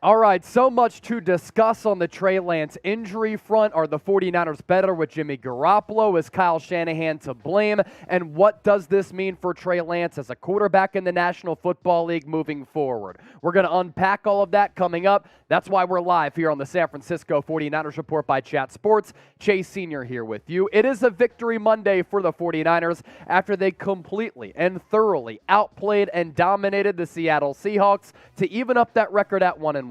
All right, so much to discuss on the Trey Lance injury front. Are the 49ers better with Jimmy Garoppolo? Is Kyle Shanahan to blame? And what does this mean for Trey Lance as a quarterback in the National Football League moving forward? We're going to unpack all of that coming up. That's why we're live here on the San Francisco 49ers Report by Chat Sports. Chase Sr. here with you. It is a victory Monday for the 49ers after they completely and thoroughly outplayed and dominated the Seattle Seahawks to even up that record at 1-1.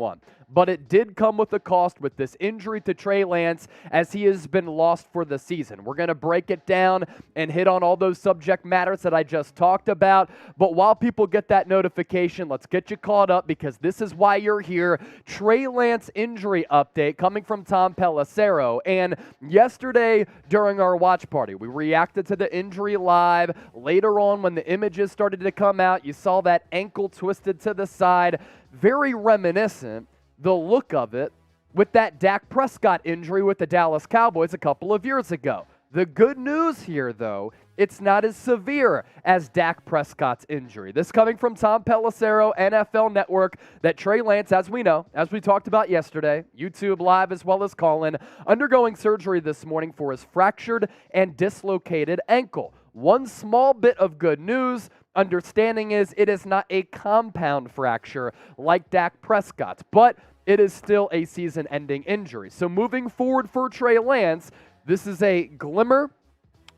But it did come with a cost with this injury to Trey Lance, as he has been lost for the season. We're going to break it down and hit on all those subject matters that I just talked about. But while people get that notification, let's get you caught up, because this is why you're here. Trey Lance injury update coming from Tom Pelissero. And yesterday during our watch party, we reacted to the injury live. Later on, when the images started to come out, you saw that ankle twisted to the side. Very reminiscent, the look of it, with that Dak Prescott injury with the Dallas Cowboys a couple of years ago. The good news here, though, it's not as severe as Dak Prescott's injury. This coming from Tom Pelissero, NFL Network, that Trey Lance, as we know, as we talked about yesterday, YouTube Live as well as Colin, undergoing surgery this morning for his fractured and dislocated ankle. One small bit of good news, understanding is it is not a compound fracture like Dak Prescott's, but it is still a season-ending injury. So moving forward for Trey Lance, this is a glimmer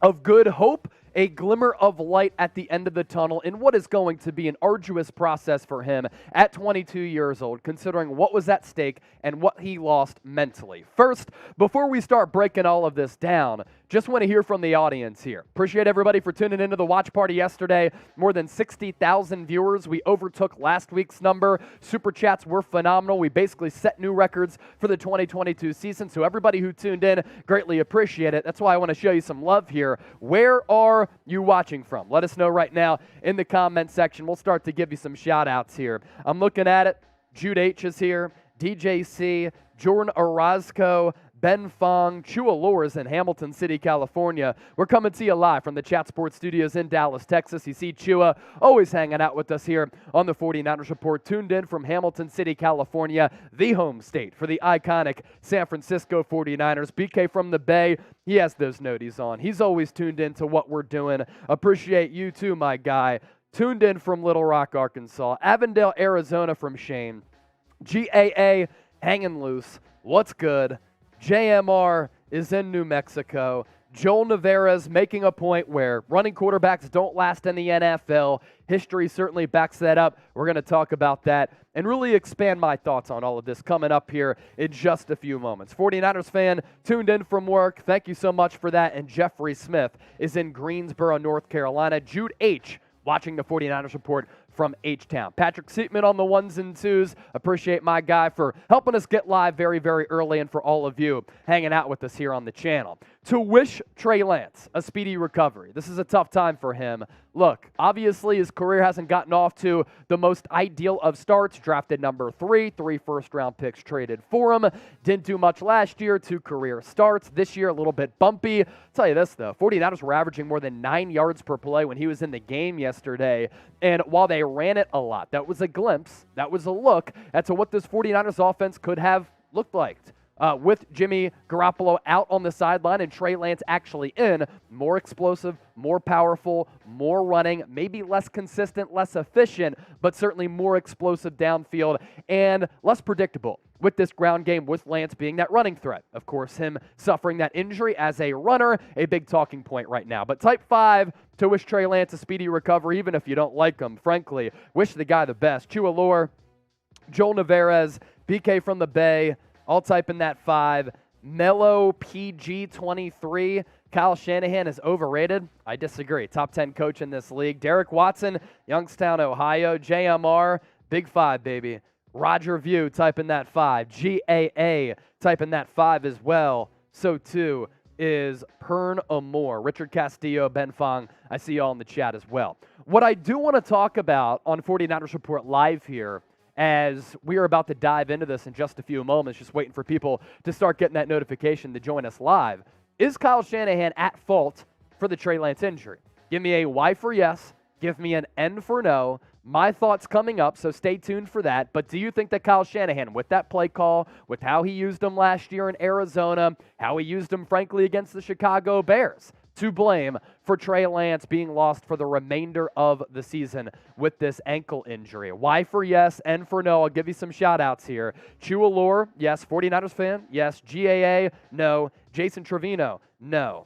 of good hope, a glimmer of light at the end of the tunnel in what is going to be an arduous process for him at 22 years old, considering what was at stake and what he lost mentally. First, before we start breaking all of this down, just want to hear from the audience here. Appreciate everybody for tuning into the watch party yesterday. More than 60,000 viewers. We overtook last week's number. Super chats were phenomenal. We basically set new records for the 2022 season. So everybody who tuned in, greatly appreciate it. That's why I want to show you some love here. Where are you watching from? Let us know right now in the comment section. We'll start to give you some shout outs here. I'm looking at it. Jude H is here. DJC, Jordan Orozco, Ben Fong, Chua Lures in Hamilton City, California. We're coming to you live from the Chat Sports Studios in Dallas, Texas. You see Chua always hanging out with us here on the 49ers Report, tuned in from Hamilton City, California, the home state for the iconic San Francisco 49ers. BK from the Bay, he has those noties on. He's always tuned in to what we're doing. Appreciate you too, my guy. Tuned in from Little Rock, Arkansas. Avondale, Arizona from Shane. GAA hanging loose. What's good? JMR is in New Mexico. Joel Navarez making a point where running quarterbacks don't last in the NFL. History certainly backs that up. We're going to talk about that and really expand my thoughts on all of this coming up here in just a few moments. 49ers fan tuned in from work. Thank you so much for that. And Jeffrey Smith is in Greensboro, North Carolina. Jude H. watching the 49ers Report from H-Town. Patrick Seatman on the ones and twos. Appreciate my guy for helping us get live very, very early, and for all of you hanging out with us here on the channel. To wish Trey Lance a speedy recovery. This is a tough time for him. Look, obviously his career hasn't gotten off to the most ideal of starts. Drafted number 3, 3 first-round picks traded for him. Didn't do much last year, 2 career starts. This year, a little bit bumpy. I'll tell you this, though. 49ers were averaging more than 9 yards per play when he was in the game yesterday. And while they ran it a lot, that was a glimpse, that was a look at to what this 49ers offense could have looked like. With Jimmy Garoppolo out on the sideline and Trey Lance actually in, more explosive, more powerful, more running, maybe less consistent, less efficient, but certainly more explosive downfield and less predictable with this ground game, with Lance being that running threat. Of course, him suffering that injury as a runner, a big talking point right now. But type 5 to wish Trey Lance a speedy recovery, even if you don't like him, frankly. Wish the guy the best. Chua Lure, Joel Navarez, BK from the Bay, I'll type in that 5. Mellow PG23. Kyle Shanahan is overrated. I disagree. Top 10 coach in this league. Derek Watson, Youngstown, Ohio. JMR, Big 5, baby. Roger View, type in that 5. GAA, type in that 5 as well. So too is Pern Amore. Richard Castillo, Ben Fong, I see y'all in the chat as well. What I do want to talk about on 49ers Report Live here, as we are about to dive into this in just a few moments, just waiting for people to start getting that notification to join us live. Is Kyle Shanahan at fault for the Trey Lance injury? Give me a Y for yes. Give me an N for no. My thoughts coming up, so stay tuned for that. But do you think that Kyle Shanahan, with that play call, with how he used him last year in Arizona, how he used him, frankly, against the Chicago Bears, to blame for Trey Lance being lost for the remainder of the season with this ankle injury? Y for yes, N for no. I'll give you some shout-outs here. Chualor, yes. 49ers fan, yes. GAA, no. Jason Trevino, no.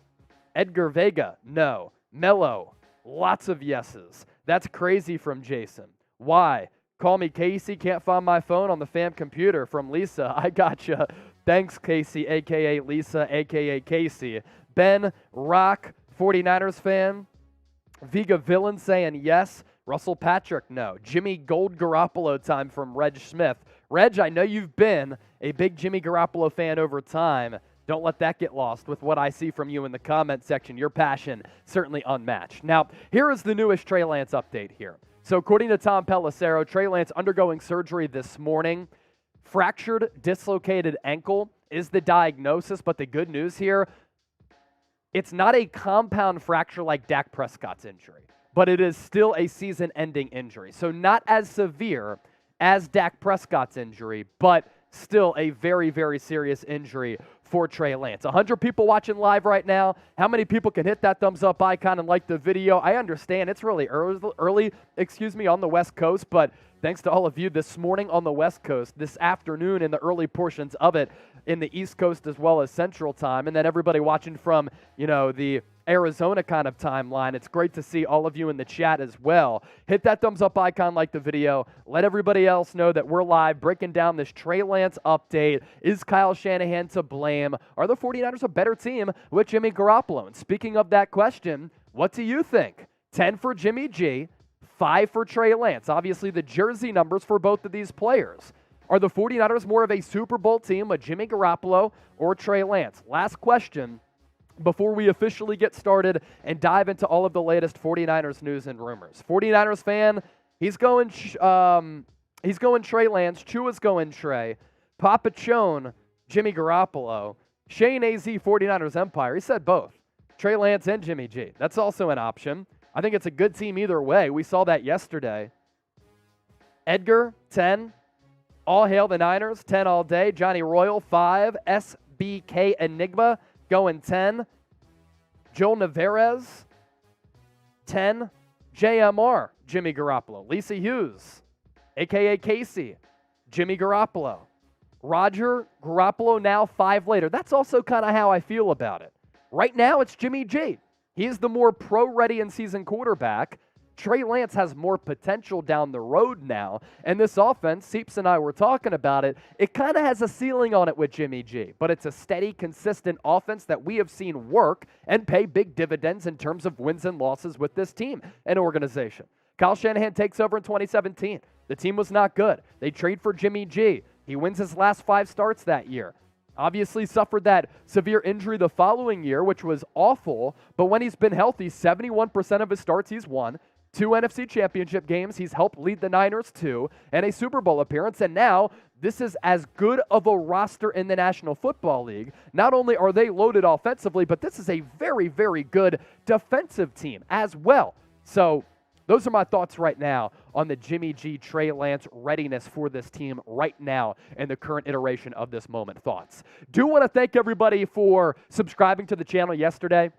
Edgar Vega, no. Mello, lots of yeses. That's crazy from Jason. Why? Call me Casey. Can't find my phone on the fam computer from Lisa. I gotcha. Thanks, Casey, a.k.a. Lisa, a.k.a. Casey. Ben, Rock, 49ers fan. Vega Villain saying yes. Russell Patrick, no. Jimmy Gold Garoppolo time from Reg Smith. Reg, I know you've been a big Jimmy Garoppolo fan over time. Don't let that get lost with what I see from you in the comment section. Your passion certainly unmatched. Now, here is the newest Trey Lance update here. So according to Tom Pelissero, Trey Lance undergoing surgery this morning. Fractured, dislocated ankle is the diagnosis, but the good news here, it's not a compound fracture like Dak Prescott's injury, but it is still a season-ending injury. So not as severe as Dak Prescott's injury, but still a very, very serious injury for Trey Lance. 100 people watching live right now. How many people can hit that thumbs up icon and like the video? I understand it's really early, on the West Coast, but thanks to all of you this morning on the West Coast, this afternoon in the early portions of it in the East Coast as well as Central Time, and then everybody watching from, the Arizona kind of timeline. It's great to see all of you in the chat as well. Hit that thumbs up icon, like the video. Let everybody else know that we're live breaking down this Trey Lance update. Is Kyle Shanahan to blame? Are the 49ers a better team with Jimmy Garoppolo? And speaking of that question, what do you think? 10 for Jimmy G, 5 for Trey Lance. Obviously the jersey numbers for both of these players. Are the 49ers more of a Super Bowl team with Jimmy Garoppolo or Trey Lance? Last question before we officially get started and dive into all of the latest 49ers news and rumors. 49ers fan, he's going Trey Lance. Chua's going Trey. Papa Chone, Jimmy Garoppolo. Shane AZ, 49ers Empire. He said both. Trey Lance and Jimmy G. That's also an option. I think it's a good team either way. We saw that yesterday. Edgar, 10. All hail the Niners, 10 all day. Johnny Royal, 5. SBK Enigma, going 10. Joel Navarez, 10. JMR, Jimmy Garoppolo. Lisa Hughes, a.k.a. Casey, Jimmy Garoppolo. Roger, Garoppolo now 5 later. That's also kind of how I feel about it. Right now, it's Jimmy G. He's the more pro-ready in-season quarterback. Trey Lance has more potential down the road now, and this offense, Seeps and I were talking about it, it kind of has a ceiling on it with Jimmy G, but it's a steady, consistent offense that we have seen work and pay big dividends in terms of wins and losses with this team and organization. Kyle Shanahan takes over in 2017. The team was not good. They trade for Jimmy G. He wins his last 5 starts that year. Obviously suffered that severe injury the following year, which was awful, but when he's been healthy, 71% of his starts he's won. 2 NFC Championship games, he's helped lead the Niners to, and a Super Bowl appearance, and now this is as good of a roster in the National Football League. Not only are they loaded offensively, but this is a very, very good defensive team as well. So those are my thoughts right now on the Jimmy G, Trey Lance readiness for this team right now in the current iteration of this moment. Thoughts. Do want to thank everybody for subscribing to the channel yesterday.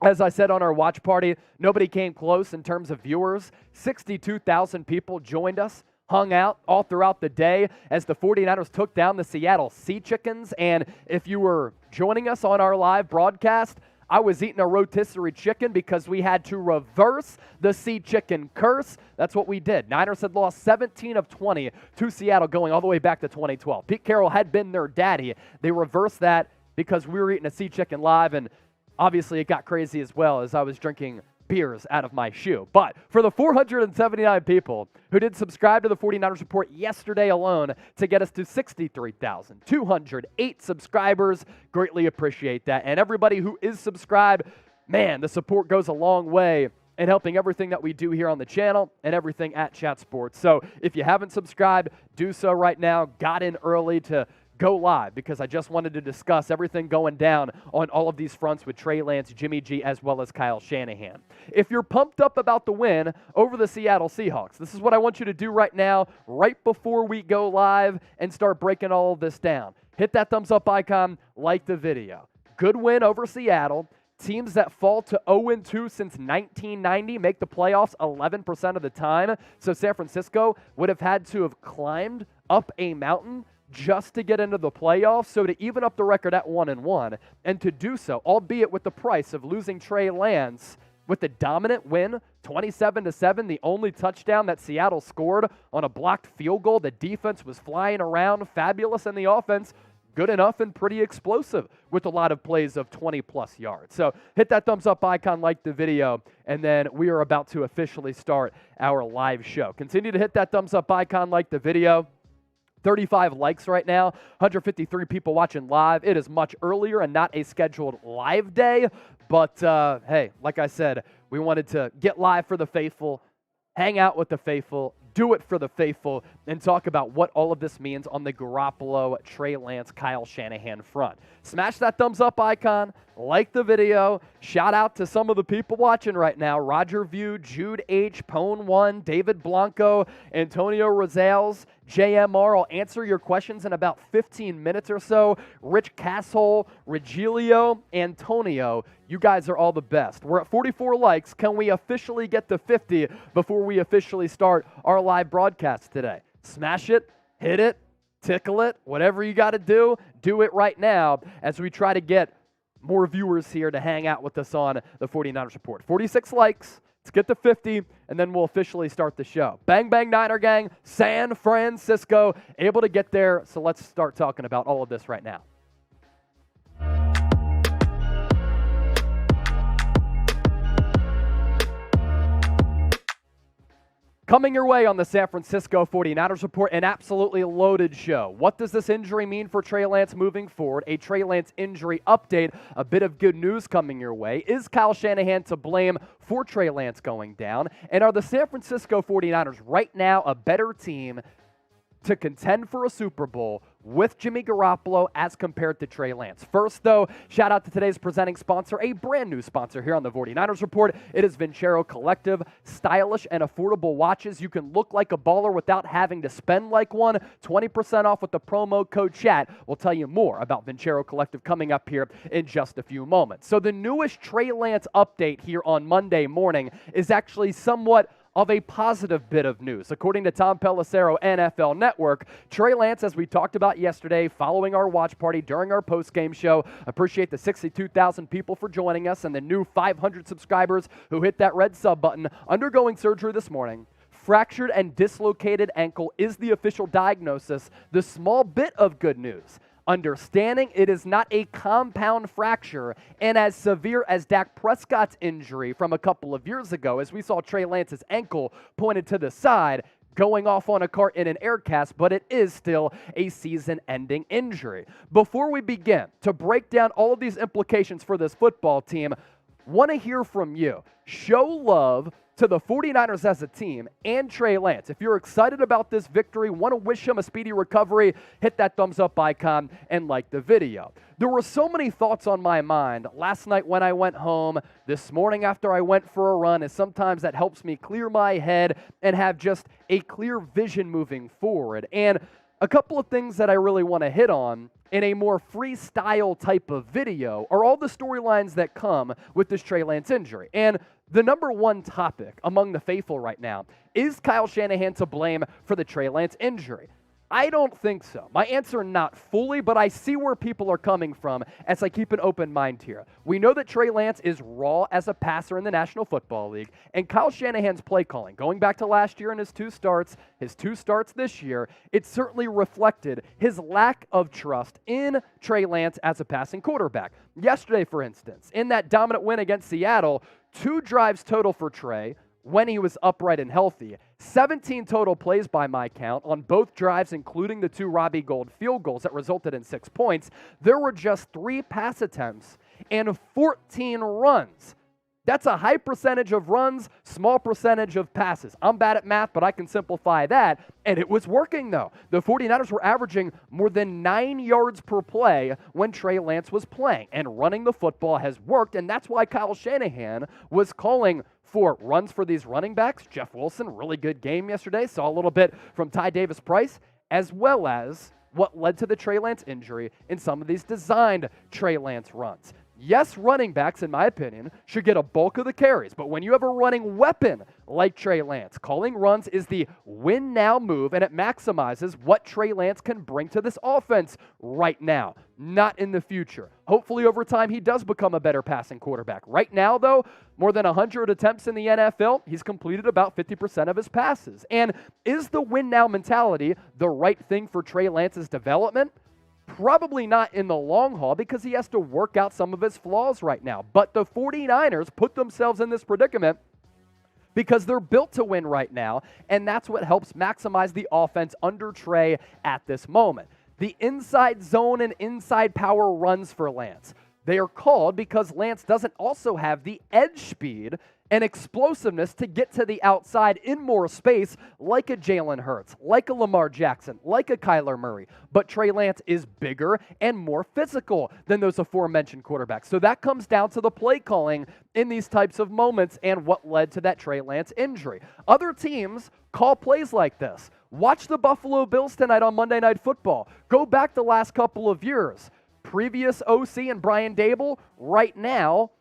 As I said on our watch party, nobody came close in terms of viewers. 62,000 people joined us, hung out all throughout the day as the 49ers took down the Seattle Sea Chickens. And if you were joining us on our live broadcast, I was eating a rotisserie chicken because we had to reverse the Sea Chicken curse. That's what we did. Niners had lost 17 of 20 to Seattle going all the way back to 2012. Pete Carroll had been their daddy. They reversed that because we were eating a Sea Chicken live, and obviously it got crazy as well as I was drinking beers out of my shoe. But for the 479 people who did subscribe to the 49ers Report yesterday alone to get us to 63,208 subscribers, greatly appreciate that. And everybody who is subscribed, man, the support goes a long way in helping everything that we do here on the channel and everything at Chat Sports. So if you haven't subscribed, do so right now. Got in early to go live because I just wanted to discuss everything going down on all of these fronts with Trey Lance, Jimmy G, as well as Kyle Shanahan. If you're pumped up about the win over the Seattle Seahawks, this is what I want you to do right now, right before we go live and start breaking all of this down. Hit that thumbs up icon, like the video. Good win over Seattle. Teams that fall to 0-2 since 1990 make the playoffs 11% of the time. So San Francisco would have had to have climbed up a mountain just to get into the playoffs. So to even up the record at 1-1, and to do so, albeit with the price of losing Trey Lance with the dominant win, 27-7, the only touchdown that Seattle scored on a blocked field goal. The defense was flying around, fabulous, and the offense good enough and pretty explosive with a lot of plays of 20-plus yards. So hit that thumbs up icon, like the video, and then we are about to officially start our live show. Continue to hit that thumbs up icon, like the video. 35 likes right now, 153 people watching live. It is much earlier and not a scheduled live day, but hey, like I said, we wanted to get live for the faithful, hang out with the faithful, do it for the faithful, and talk about what all of this means on the Garoppolo, Trey Lance, Kyle Shanahan front. Smash that thumbs up icon, like the video. Shout out to some of the people watching right now. Roger View, Jude H, Pone1, David Blanco, Antonio Rosales, JMR. I'll answer your questions in about 15 minutes or so. Rich Casshole, Regilio, Antonio. You guys are all the best. We're at 44 likes. Can we officially get to 50 before we officially start our live broadcast today? Smash it, hit it, tickle it, whatever you got to do it right now as we try to get more viewers here to hang out with us on the 49ers Report. 46 likes. Let's get to 50, and then we'll officially start the show. Bang, bang, Niner gang, San Francisco, able to get there. So let's start talking about all of this right now. Coming your way on the San Francisco 49ers Report, an absolutely loaded show. What does this injury mean for Trey Lance moving forward? A Trey Lance injury update, a bit of good news coming your way. Is Kyle Shanahan to blame for Trey Lance going down? And are the San Francisco 49ers right now a better team to contend for a Super Bowl with Jimmy Garoppolo as compared to Trey Lance? First, though, shout out to today's presenting sponsor, a brand new sponsor here on the 49ers Report. It is Vincero Collective. Stylish and affordable watches. You can look like a baller without having to spend like one. 20% off with the promo code CHAT. We'll tell you more about Vincero Collective coming up here in just a few moments. So the newest Trey Lance update here on Monday morning is actually somewhat of a positive bit of news. According to Tom Pelissero, NFL Network, Trey Lance, as we talked about yesterday, following our watch party during our post-game show, appreciate the 62,000 people for joining us and the new 500 subscribers who hit that red sub button, undergoing surgery this morning. Fractured and dislocated ankle is the official diagnosis. The small bit of good news: understanding it is not a compound fracture and as severe as Dak Prescott's injury from a couple of years ago, as we saw Trey Lance's ankle pointed to the side, going off on a cart in an air cast, but it is still a season-ending injury. Before we begin to break down all of these implications for this football team, want to hear from you. Show love to the 49ers as a team and Trey Lance. If you're excited about this victory, want to wish him a speedy recovery, hit that thumbs up icon and like the video. There were so many thoughts on my mind last night when I went home, this morning after I went for a run, as sometimes that helps me clear my head and have just a clear vision moving forward. And a couple of things that I really want to hit on in a more freestyle type of video are all the storylines that come with this Trey Lance injury. And the number one topic among the faithful right now is Kyle Shanahan to blame for the Trey Lance injury. I don't think so. My answer, not fully, but I see where people are coming from as I keep an open mind here. We know that Trey Lance is raw as a passer in the National Football League, and Kyle Shanahan's play calling, going back to last year and his two starts this year, it certainly reflected his lack of trust in Trey Lance as a passing quarterback. Yesterday, for instance, in that dominant win against Seattle, 2 drives total for Trey when he was upright and healthy. 17 total plays by my count on both drives, including the 2 Robbie Gould field goals that resulted in 6 points. There were just 3 pass attempts and 14 runs That's a high percentage of runs, small percentage of passes. I'm bad at math, but I can simplify that. And it was working, though. The 49ers were averaging more than 9 yards per play when Trey Lance was playing. And running the football has worked, and that's why Kyle Shanahan was calling for runs for these running backs. Jeff Wilson, really good game yesterday. Saw a little bit from Ty Davis-Price, as well as what led to the Trey Lance injury in some of these designed Trey Lance runs. Yes, running backs, in my opinion, should get a bulk of the carries, but when you have a running weapon like Trey Lance, calling runs is the win-now move, and it maximizes what Trey Lance can bring to this offense right now, not in the future. Hopefully, over time, he does become a better passing quarterback. Right now, though, more than 100 attempts in the NFL, he's completed about 50% of his passes. And is the win-now mentality the right thing for Trey Lance's development? Probably not in the long haul because he has to work out some of his flaws right now. But the 49ers put themselves in this predicament because they're built to win right now, and that's what helps maximize the offense under Trey at this moment. The inside zone and inside power runs for Lance. They are called because Lance doesn't also have the edge speed and explosiveness to get to the outside in more space like a Jalen Hurts, like a Lamar Jackson, like a Kyler Murray. But Trey Lance is bigger and more physical than those aforementioned quarterbacks. So that comes down to the play calling in these types of moments and what led to that Trey Lance injury. Other teams call plays like this. Watch the Buffalo Bills tonight on Monday Night Football. Go back the last couple of years. Previous OC and Brian Dable, right now,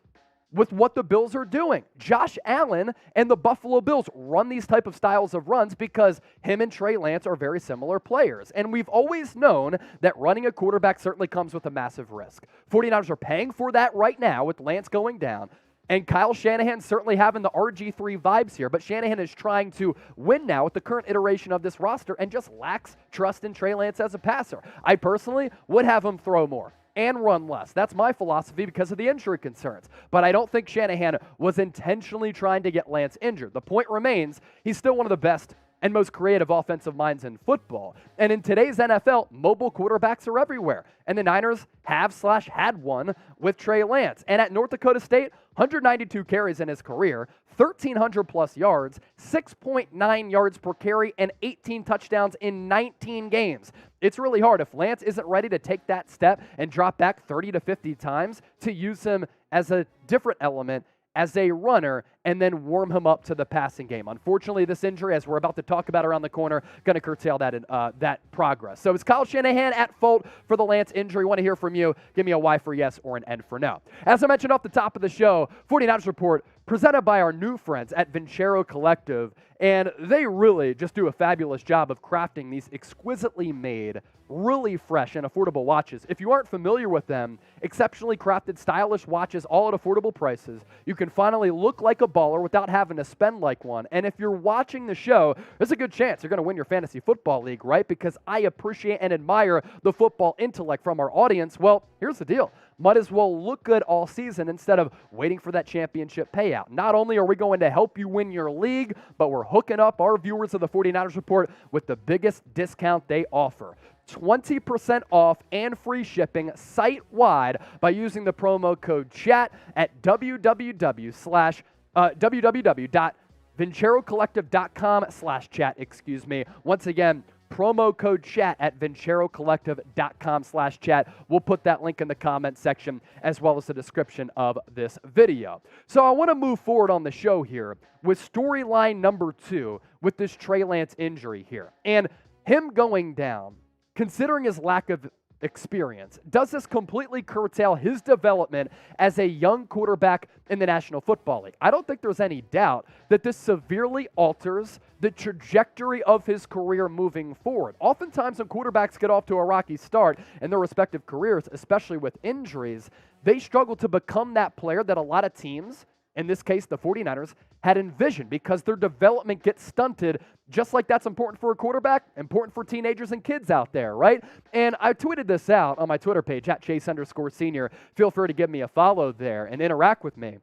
with what the Bills are doing. Josh Allen and the Buffalo Bills run these type of styles of runs because him and Trey Lance are very similar players. And we've always known that running a quarterback certainly comes with a massive risk. 49ers are paying for that right now with Lance going down. And Kyle Shanahan certainly having the RG3 vibes here, but Shanahan is trying to win now with the current iteration of this roster and just lacks trust in Trey Lance as a passer. I personally would have him throw more and run less. That's my philosophy because of the injury concerns. But I don't think Shanahan was intentionally trying to get Lance injured. The point remains, he's still one of the best and most creative offensive minds in football. And in today's NFL, mobile quarterbacks are everywhere. And the Niners had one with Trey Lance. And at North Dakota State, 192 carries in his career, 1,300 plus yards, 6.9 yards per carry, and 18 touchdowns in 19 games. It's really hard if Lance isn't ready to take that step and drop back 30 to 50 times to use him as a different element as a runner and then warm him up to the passing game. Unfortunately, this injury, as we're about to talk about around the corner, going to curtail that progress. So is Kyle Shanahan at fault for the Lance injury? Want to hear from you. Give me a Y for yes or an N for no. As I mentioned off the top of the show, 49ers Report presented by our new friends at Vincero Collective, and they really just do a fabulous job of crafting these exquisitely made, really fresh and affordable watches. If you aren't familiar with them, exceptionally crafted, stylish watches, all at affordable prices. You can finally look like a baller without having to spend like one. And if you're watching the show, there's a good chance you're going to win your fantasy football league, right? Because I appreciate and admire the football intellect from our audience. Well, here's the deal. Might as well look good all season instead of waiting for that championship payout. Not only are we going to help you win your league, but we're hooking up our viewers of the 49ers Report with the biggest discount they offer. 20% off and free shipping site-wide by using the promo code CHAT at www.vincerocollective.com/chat, Once again, promo code CHAT at vincerocollective.com/chat. We'll put that link in the comment section as well as the description of this video. So I want to move forward on the show here with storyline number 2 with this Trey Lance injury here. And him going down, considering his lack of experience, does this completely curtail his development as a young quarterback in the National Football League? I don't think there's any doubt that this severely alters the trajectory of his career moving forward. Oftentimes when quarterbacks get off to a rocky start in their respective careers, especially with injuries, they struggle to become that player that a lot of teams, in this case the 49ers, had envisioned because their development gets stunted, just like that's important for a quarterback, important for teenagers and kids out there, right? And I tweeted this out on my Twitter page, at Chase_Senior. Feel free to give me a follow there and interact with me.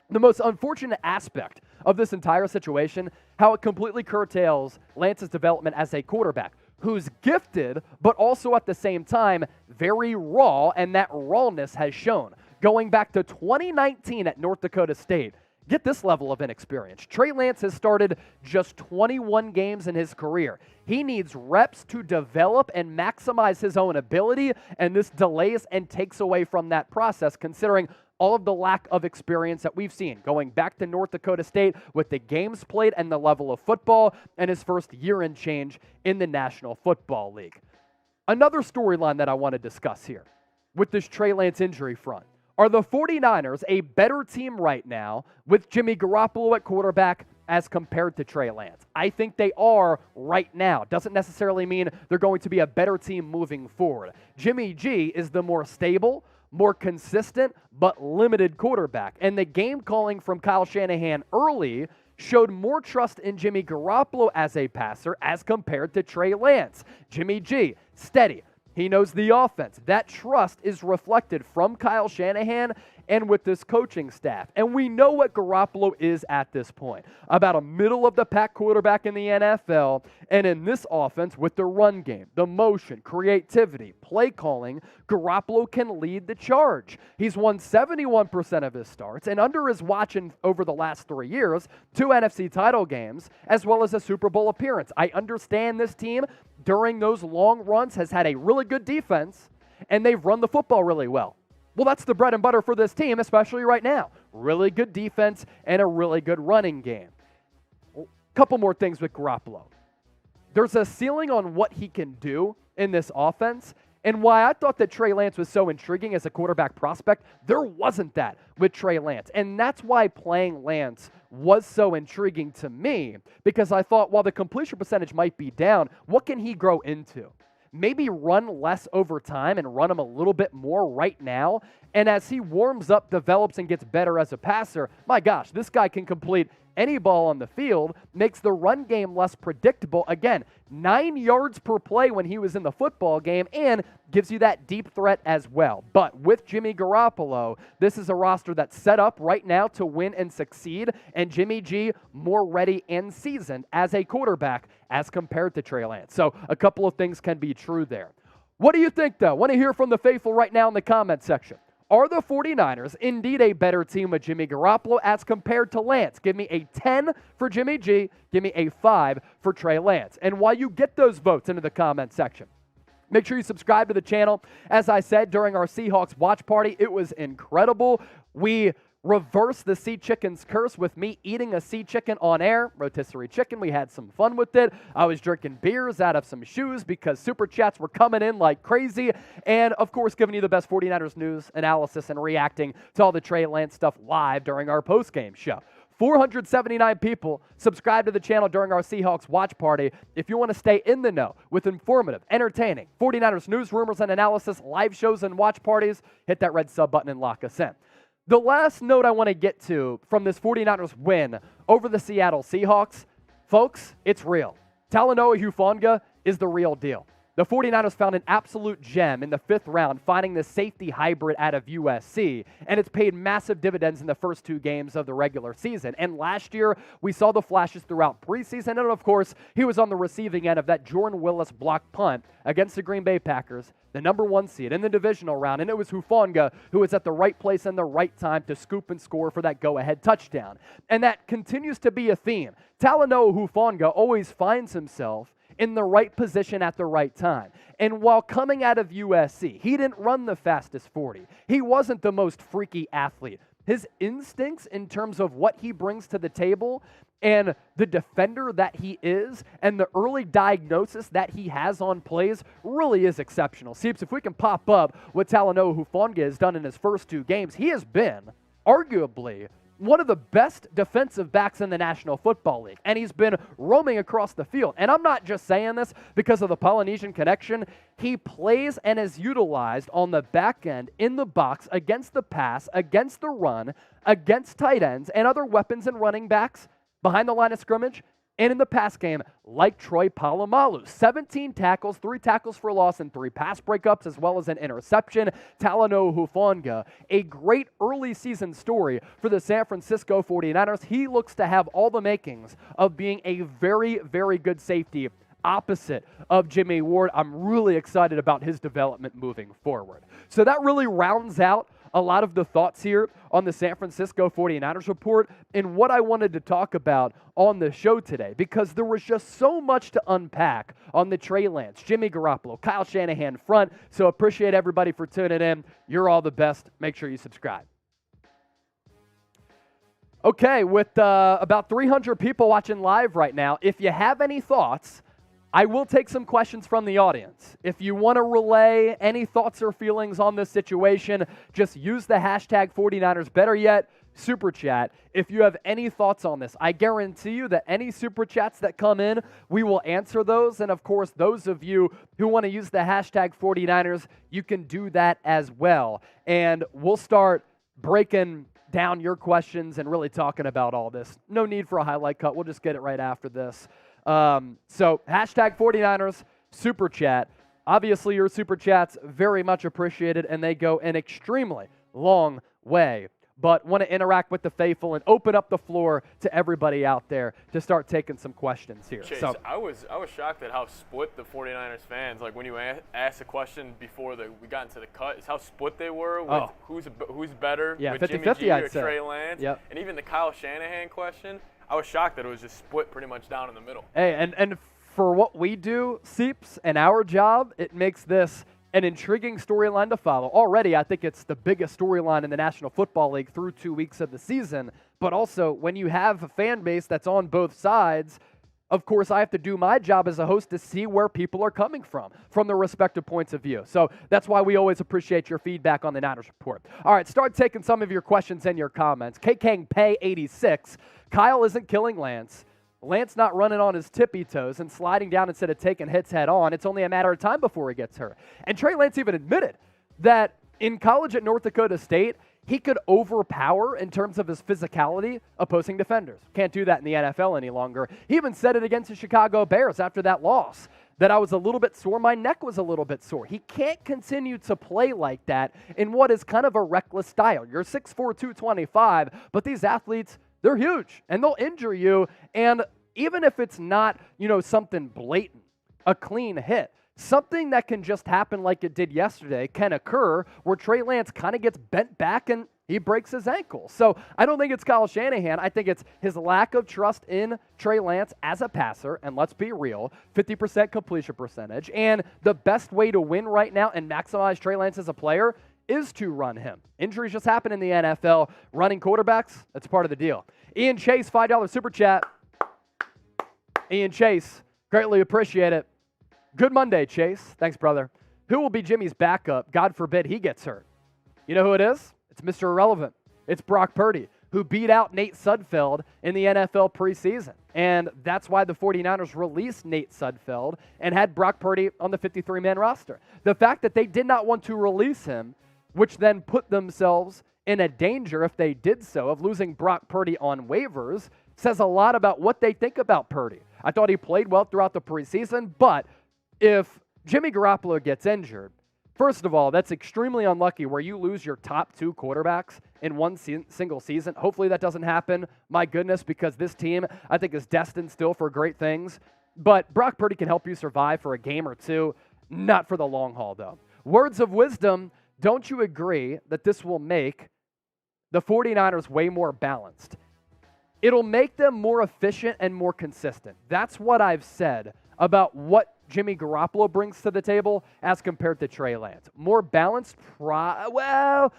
The most unfortunate aspect of this entire situation, how it completely curtails Lance's development as a quarterback, who's gifted, but also at the same time very raw, and that rawness has shown. Going back to 2019 at North Dakota State, Get this level of inexperience. Trey Lance has started just 21 games in his career. He needs reps to develop and maximize his own ability, and this delays and takes away from that process, considering all of the lack of experience that we've seen going back to North Dakota State with the games played and the level of football and his first year and change in the National Football League. Another storyline that I want to discuss here with this Trey Lance injury front. Are the 49ers a better team right now with Jimmy Garoppolo at quarterback as compared to Trey Lance? I think they are right now. Doesn't necessarily mean they're going to be a better team moving forward. Jimmy G is the more stable, more consistent, but limited quarterback. And the game calling from Kyle Shanahan early showed more trust in Jimmy Garoppolo as a passer as compared to Trey Lance. Jimmy G, steady. He knows the offense. That trust is reflected from Kyle Shanahan and with this coaching staff. And we know what Garoppolo is at this point. About a middle-of-the-pack quarterback in the NFL, and in this offense with the run game, the motion, creativity, play calling, Garoppolo can lead the charge. He's won 71% of his starts, and under his watch over the last 3 years, 2 NFC title games, as well as a Super Bowl appearance. I understand this team during those long runs has had a really good defense, and they've run the football really well. Well, that's the bread and butter for this team, especially right now. Really good defense and a really good running game. A couple more things with Garoppolo. There's a ceiling on what he can do in this offense, and why I thought that Trey Lance was so intriguing as a quarterback prospect, there wasn't that with Trey Lance. And that's why playing Lance was so intriguing to me, because I thought, while the completion percentage might be down, what can he grow into? Maybe run less over time and run him a little bit more right now. And as he warms up, develops, and gets better as a passer, my gosh, this guy can complete any ball on the field, makes the run game less predictable. Again, 9 yards per play when he was in the football game, and gives you that deep threat as well. But with Jimmy Garoppolo, this is a roster that's set up right now to win and succeed, and Jimmy G more ready and seasoned as a quarterback as compared to Trey Lance. So a couple of things can be true there. What do you think, though? Want to hear from the faithful right now in the comment section. Are the 49ers indeed a better team with Jimmy Garoppolo as compared to Lance? Give me a 10 for Jimmy G. Give me a 5 for Trey Lance. And while you get those votes into the comment section, make sure you subscribe to the channel. As I said during our Seahawks watch party, it was incredible. We reversed the Sea Chicken's curse with me eating a sea chicken on air, rotisserie chicken. We had some fun with it. I was drinking beers out of some shoes because super chats were coming in like crazy. And, of course, giving you the best 49ers news, analysis, and reacting to all the Trey Lance stuff live during our post-game show. 479 people subscribed to the channel during our Seahawks watch party. If you want to stay in the know with informative, entertaining 49ers news, rumors, and analysis, live shows, and watch parties, hit that red sub button and lock us in. The last note I want to get to from this 49ers win over the Seattle Seahawks, folks, it's real. Talanoa Hufanga is the real deal. The 49ers found an absolute gem in the 5th round, finding the safety hybrid out of USC, and it's paid massive dividends in the first 2 games of the regular season. And last year, we saw the flashes throughout preseason, and of course, he was on the receiving end of that Jordan Willis blocked punt against the Green Bay Packers, the number 1 seed in the divisional round, and it was Hufanga who was at the right place and the right time to scoop and score for that go-ahead touchdown. And that continues to be a theme. Talanoa Hufanga always finds himself in the right position at the right time. And while coming out of USC, he didn't run the fastest 40. He wasn't the most freaky athlete. His instincts in terms of what he brings to the table and the defender that he is and the early diagnosis that he has on plays really is exceptional. See, if we can pop up what Talanoa Hufanga has done in his first 2 games, he has been arguably one of the best defensive backs in the National Football League, and he's been roaming across the field. And I'm not just saying this because of the Polynesian connection. He plays and is utilized on the back end in the box against the pass, against the run, against tight ends and other weapons and running backs behind the line of scrimmage, and in the pass game, like Troy Polamalu. 17 tackles, 3 tackles for loss, and 3 pass breakups, as well as an interception. Talanoa Hufanga, a great early season story for the San Francisco 49ers. He looks to have all the makings of being a very, very good safety opposite of Jimmy Ward. I'm really excited about his development moving forward. So that really rounds out a lot of the thoughts here on the San Francisco 49ers report and what I wanted to talk about on the show today, because there was just so much to unpack on the Trey Lance, Jimmy Garoppolo, Kyle Shanahan front. So appreciate everybody for tuning in. You're all the best. Make sure you subscribe. Okay, with about 300 people watching live right now, if you have any thoughts, I will take some questions from the audience. If you want to relay any thoughts or feelings on this situation, just use the hashtag 49ers. Better yet, Super Chat. If you have any thoughts on this, I guarantee you that any Super Chats that come in, we will answer those. And of course, those of you who want to use the hashtag 49ers, you can do that as well. And we'll start breaking down your questions and really talking about all this. No need for a highlight cut. We'll just get it right after this. So hashtag 49ers, Super Chat. Obviously, your Super Chats very much appreciated, and they go an extremely long way. But want to interact with the faithful and open up the floor to everybody out there to start taking some questions here. Chase, so I was shocked at how split the 49ers fans, like when you asked a question before we got into the cut, is how split they were with who's better, yeah, with 50-50, Jimmy G I'd or say. Trey Lance. Yep. And even the Kyle Shanahan question, I was shocked that it was just split pretty much down in the middle. Hey, and for what we do, Seeps, and our job, it makes this an intriguing storyline to follow. Already, I think it's the biggest storyline in the National Football League through 2 weeks of the season. But also, when you have a fan base that's on both sides, of course, I have to do my job as a host to see where people are coming from their respective points of view. So that's why we always appreciate your feedback on the Niners Report. All right, start taking some of your questions and your comments. K-Kang Pay 86. Kyle isn't killing Lance. Lance not running on his tippy toes and sliding down instead of taking hits head on. It's only a matter of time before he gets hurt. And Trey Lance even admitted that in college at North Dakota State, he could overpower, in terms of his physicality, opposing defenders. Can't do that in the NFL any longer. He even said it against the Chicago Bears after that loss, that I was a little bit sore, my neck was a little bit sore. He can't continue to play like that in what is kind of a reckless style. You're 6'4", 225, but these athletes, they're huge, and they'll injure you. And even if it's not, something blatant, a clean hit, something that can just happen like it did yesterday can occur where Trey Lance kind of gets bent back and he breaks his ankle. So I don't think it's Kyle Shanahan. I think it's his lack of trust in Trey Lance as a passer. And let's be real, 50% completion percentage. And the best way to win right now and maximize Trey Lance as a player is to run him. Injuries just happen in the NFL. Running quarterbacks, that's part of the deal. Ian Chase, $5 Super Chat. Ian Chase, greatly appreciate it. Good Monday, Chase. Thanks, brother. Who will be Jimmy's backup? God forbid he gets hurt. You know who it is? It's Mr. Irrelevant. It's Brock Purdy, who beat out Nate Sudfeld in the NFL preseason. And that's why the 49ers released Nate Sudfeld and had Brock Purdy on the 53-man roster. The fact that they did not want to release him, which then put themselves in a danger, if they did so, of losing Brock Purdy on waivers, says a lot about what they think about Purdy. I thought he played well throughout the preseason, but if Jimmy Garoppolo gets injured, first of all, that's extremely unlucky where you lose your top two quarterbacks in one single season. Hopefully that doesn't happen, my goodness, because this team, I think, is destined still for great things. But Brock Purdy can help you survive for a game or two, not for the long haul, though. Words of wisdom, don't you agree that this will make the 49ers way more balanced? It'll make them more efficient and more consistent. That's what I've said about what Jimmy Garoppolo brings to the table as compared to Trey Lance. More balanced, the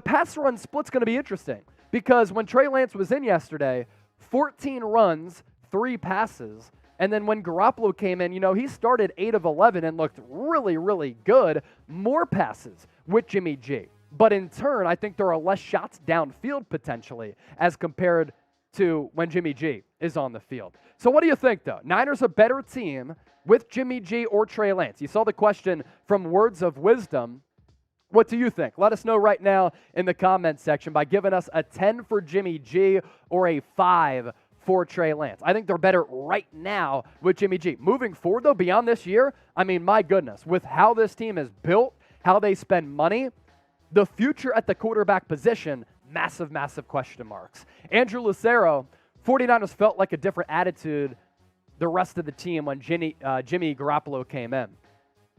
pass run split's going to be interesting because when Trey Lance was in yesterday, 14 runs, 3 passes, and then when Garoppolo came in, he started 8 of 11 and looked really, really good. More passes with Jimmy G. But in turn, I think there are less shots downfield potentially as compared to when Jimmy G is on the field. So what do you think, though? Niners a better team with Jimmy G or Trey Lance? You saw the question from Words of Wisdom. What do you think? Let us know right now in the comments section by giving us a 10 for Jimmy G or a 5 for Trey Lance. I think they're better right now with Jimmy G. Moving forward, though, beyond this year, my goodness, with how this team is built, how they spend money, the future at the quarterback position, massive, massive question marks. Andrew Lucero, 49ers felt like a different attitude the rest of the team when Jimmy Garoppolo came in.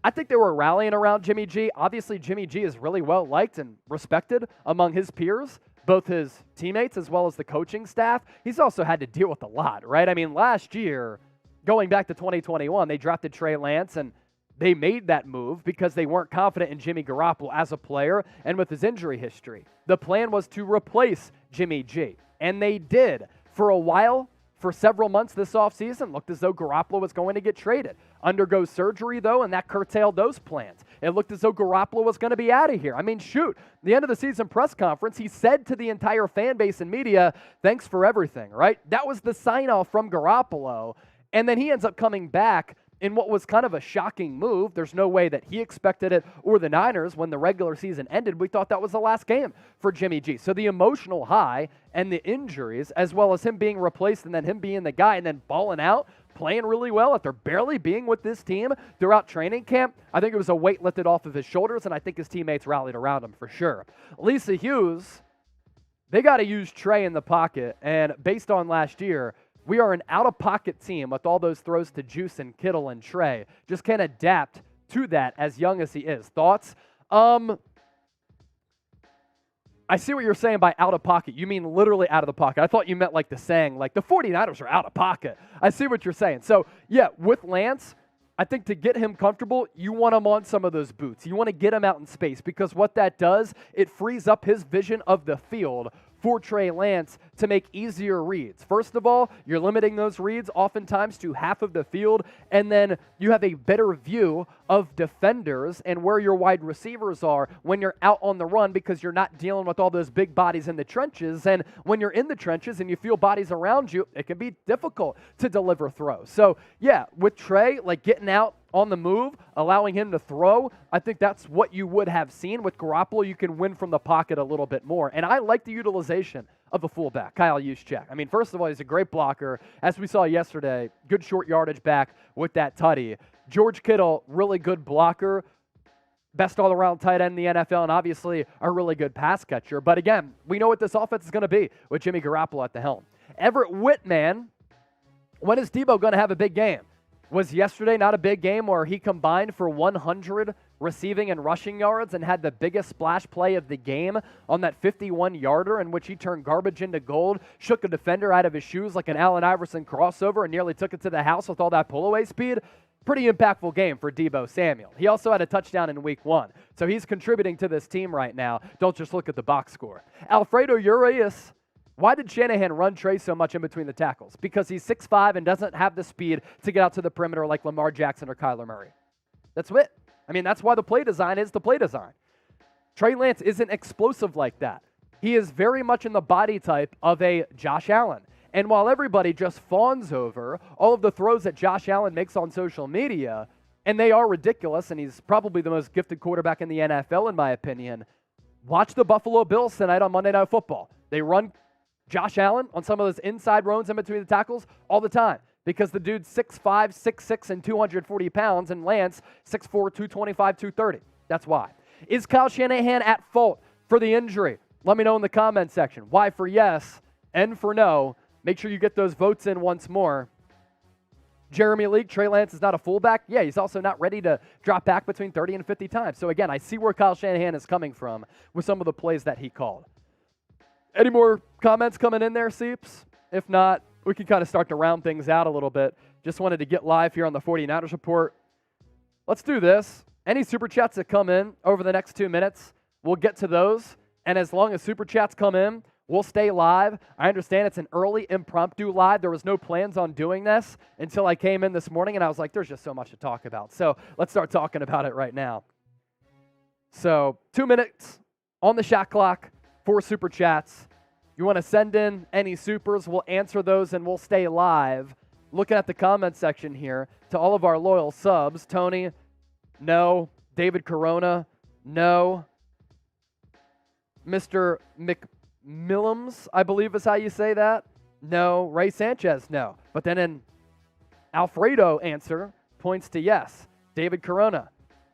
I think they were rallying around Jimmy G. Obviously, Jimmy G is really well liked and respected among his peers, both his teammates as well as the coaching staff. He's also had to deal with a lot, right? I mean, last year, going back to 2021, they drafted Trey Lance, and they made that move because they weren't confident in Jimmy Garoppolo as a player and with his injury history. The plan was to replace Jimmy G, and they did. For a while, for several months this offseason, looked as though Garoppolo was going to get traded. Undergo surgery, though, and that curtailed those plans. It looked as though Garoppolo was going to be out of here. I mean, shoot, the end of the season press conference, he said to the entire fan base and media, thanks for everything, right? That was the sign-off from Garoppolo, and then he ends up coming back in what was kind of a shocking move. There's no way that he expected it or the Niners. When the regular season ended, we thought that was the last game for Jimmy G. So the emotional high and the injuries, as well as him being replaced and then him being the guy and then balling out, playing really well after barely being with this team throughout training camp, I think it was a weight lifted off of his shoulders, and I think his teammates rallied around him for sure. Lisa Hughes, they got to use Trey in the pocket, and based on last year, we are an out-of-pocket team with all those throws to Juice and Kittle and Trey. Just can't adapt to that as young as he is. Thoughts? I see what you're saying by out-of-pocket. You mean literally out of the pocket. I thought you meant like the saying, like the 49ers are out of pocket. I see what you're saying. So, yeah, with Lance, I think to get him comfortable, you want him on some of those boots. You want to get him out in space because what that does, it frees up his vision of the field for Trey Lance to make easier reads. First of all, you're limiting those reads oftentimes to half of the field, and then you have a better view of defenders and where your wide receivers are when you're out on the run because you're not dealing with all those big bodies in the trenches. And when you're in the trenches and you feel bodies around you, it can be difficult to deliver throws. So, yeah, with Trey, like getting out on the move, allowing him to throw, I think that's what you would have seen. With Garoppolo, you can win from the pocket a little bit more. And I like the utilization of the fullback, Kyle Juszczyk. I mean, first of all, he's a great blocker. As we saw yesterday, good short yardage back with that tutty. George Kittle, really good blocker, best all-around tight end in the NFL, and obviously a really good pass catcher. But again, we know what this offense is going to be with Jimmy Garoppolo at the helm. Everett Whitman, when is Debo going to have a big game? Was yesterday not a big game where he combined for 100 receiving and rushing yards and had the biggest splash play of the game on that 51-yarder in which he turned garbage into gold, shook a defender out of his shoes like an Allen Iverson crossover and nearly took it to the house with all that pull-away speed? Pretty impactful game for Debo Samuel. He also had a touchdown in week 1, so he's contributing to this team right now. Don't just look at the box score. Alfredo Urias, why did Shanahan run Trey so much in between the tackles? Because he's 6'5" and doesn't have the speed to get out to the perimeter like Lamar Jackson or Kyler Murray. That's it. I mean, that's why the play design is the play design. Trey Lance isn't explosive like that. He is very much in the body type of a Josh Allen. And while everybody just fawns over all of the throws that Josh Allen makes on social media, and they are ridiculous, and he's probably the most gifted quarterback in the NFL, in my opinion, watch the Buffalo Bills tonight on Monday Night Football. They run Josh Allen on some of those inside runs in between the tackles all the time because the dude's 6'5", 6'6", and 240 pounds, and Lance 6'4", 225, 230. That's why. Is Kyle Shanahan at fault for the injury? Let me know in the comment section. Y for yes, N for no. Make sure you get those votes in once more. Jeremy League, Trey Lance is not a fullback. Yeah, he's also not ready to drop back between 30 and 50 times. So again, I see where Kyle Shanahan is coming from with some of the plays that he called. Any more comments coming in there, Seeps? If not, we can kind of start to round things out a little bit. Just wanted to get live here on the 49ers Report. Let's do this. Any Super Chats that come in over the next 2 minutes, we'll get to those. And as long as Super Chats come in, we'll stay live. I understand it's an early impromptu live. There was no plans on doing this until I came in this morning, and I was like, there's just so much to talk about. So let's start talking about it right now. So 2 minutes on the shot clock. 4 Super Chats. You want to send in any supers, we'll answer those and we'll stay live. Looking at the comment section here, to all of our loyal subs, Tony, no. David Corona, no. Mr. McMillams, I believe is how you say that, no. Ray Sanchez, no. But then in Alfredo answer points to yes. David Corona,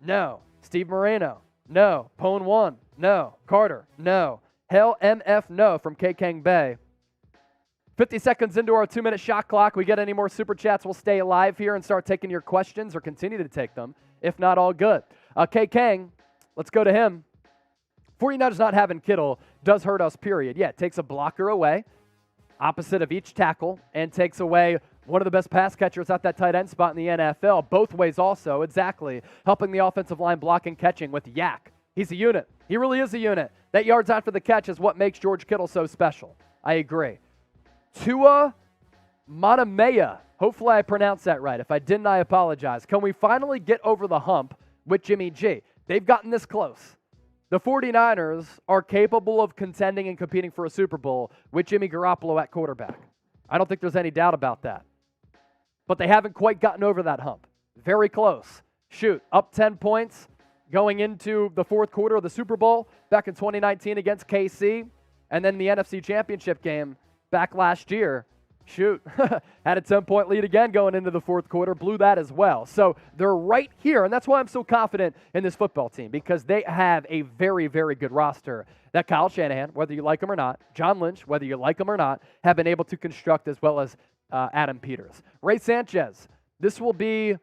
no. Steve Moreno, no. Pone 1, no. Carter, no. Hell MF no from K Kang Bay. 50 seconds into our 2-minute shot clock. We get any more super chats, we'll stay alive here and start taking your questions or continue to take them. If not, all good. K. Kang, let's go to him. 49ers not having Kittle does hurt us, period. Yeah, it takes a blocker away, opposite of each tackle, and takes away one of the best pass catchers at that tight end spot in the NFL. Both ways also, exactly. Helping the offensive line block and catching with Yak. He's a unit. He really is a unit. That yards after the catch is what makes George Kittle so special. I agree. Tua Monomea. Hopefully I pronounced that right. If I didn't, I apologize. Can we finally get over the hump with Jimmy G? They've gotten this close. The 49ers are capable of contending and competing for a Super Bowl with Jimmy Garoppolo at quarterback. I don't think there's any doubt about that. But they haven't quite gotten over that hump. Very close. Shoot, up 10 points going into the fourth quarter of the Super Bowl back in 2019 against KC, and then the NFC Championship game back last year. Shoot, had a 10-point lead again going into the fourth quarter, blew that as well. So they're right here, and that's why I'm so confident in this football team, because they have a very, very good roster that Kyle Shanahan, whether you like him or not, John Lynch, whether you like him or not, have been able to construct, as well as Adam Peters. Ray Sanchez, this will be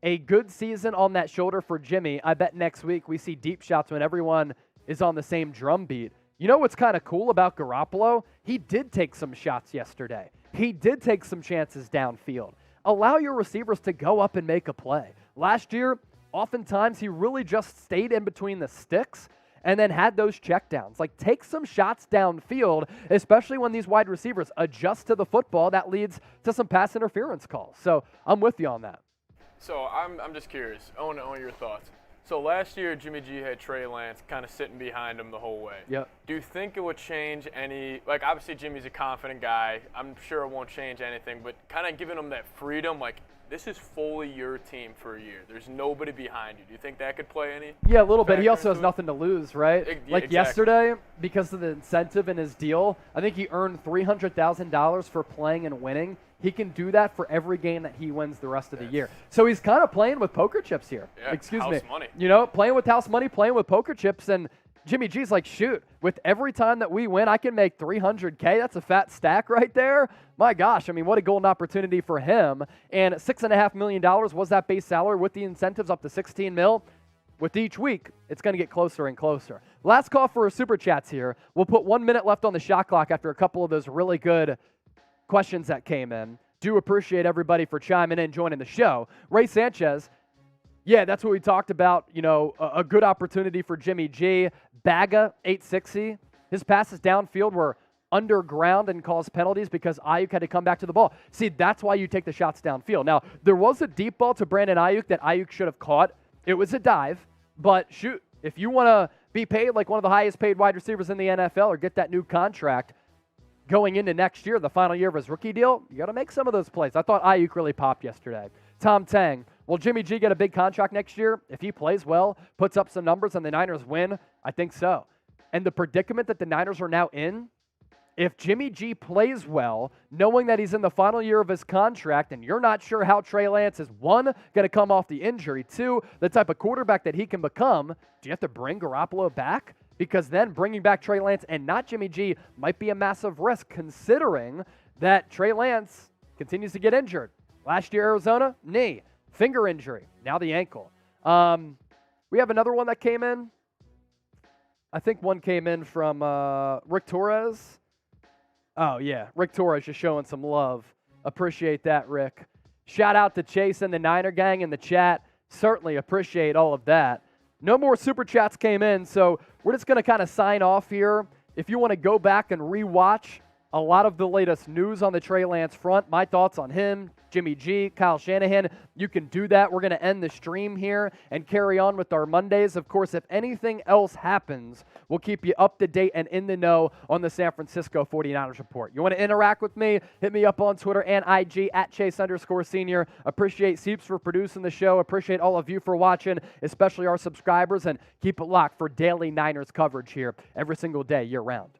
a good season on that shoulder for Jimmy. I bet next week we see deep shots when everyone is on the same drum beat. You know what's kind of cool about Garoppolo? He did take some shots yesterday. He did take some chances downfield. Allow your receivers to go up and make a play. Last year, oftentimes he really just stayed in between the sticks and then had those checkdowns. Like, take some shots downfield, especially when these wide receivers adjust to the football. That leads to some pass interference calls. So I'm with you on that. So I'm just curious. I want to know your thoughts. So last year, Jimmy G had Trey Lance kind of sitting behind him the whole way. Yep. Do you think it would change any – like, obviously Jimmy's a confident guy. I'm sure it won't change anything, but kind of giving him that freedom, like, this is fully your team for a year. There's nobody behind you. Do you think that could play any? Yeah, a little bit. He also has nothing to lose, right? Like exactly. Yesterday, because of the incentive in his deal, I think he earned $300,000 for playing and winning. He can do that for every game that he wins the rest of the year. So he's kind of playing with poker chips here. Yeah, Excuse house me. Money. You know, playing with house money, playing with poker chips, and Jimmy G's like, shoot, with every time that we win, I can make $300K. That's a fat stack right there. My gosh, I mean, what a golden opportunity for him. And $6.5 million was that base salary with the incentives up to $16 million. With each week, it's going to get closer and closer. Last call for Super Chats here. We'll put 1 minute left on the shot clock after a couple of those really good questions that came in. Do appreciate everybody for chiming in and joining the show. Ray Sanchez, yeah, that's what we talked about. You know, a good opportunity for Jimmy G. Baga, 860. His passes downfield were underground and caused penalties because Ayuk had to come back to the ball. See, that's why you take the shots downfield. Now, there was a deep ball to Brandon Ayuk that Ayuk should have caught. It was a dive, but shoot, if you want to be paid like one of the highest paid wide receivers in the NFL or get that new contract going into next year, the final year of his rookie deal, you got to make some of those plays. I thought Ayuk really popped yesterday. Tom Tang, will Jimmy G get a big contract next year? If he plays well, puts up some numbers, and the Niners win, I think so. And the predicament that the Niners are now in, if Jimmy G plays well, knowing that he's in the final year of his contract and you're not sure how Trey Lance is, one, going to come off the injury, two, the type of quarterback that he can become, do you have to bring Garoppolo back? Because then bringing back Trey Lance and not Jimmy G might be a massive risk, considering that Trey Lance continues to get injured. Last year, Arizona, knee, finger injury, now the ankle. We have another one that came in. I think one came in from Rick Torres. Oh, yeah, Rick Torres just showing some love. Appreciate that, Rick. Shout out to Chase and the Niner gang in the chat. Certainly appreciate all of that. No more Super Chats came in, so we're just going to kind of sign off here. If you want to go back and rewatch a lot of the latest news on the Trey Lance front, my thoughts on him, Jimmy G, Kyle Shanahan, you can do that. We're going to end the stream here and carry on with our Mondays. Of course, if anything else happens, we'll keep you up to date and in the know on the San Francisco 49ers report. You want to interact with me? Hit me up on Twitter and IG at Chase_Senior. Appreciate Seeps for producing the show. Appreciate all of you for watching, especially our subscribers, and keep it locked for daily Niners coverage here every single day, year round.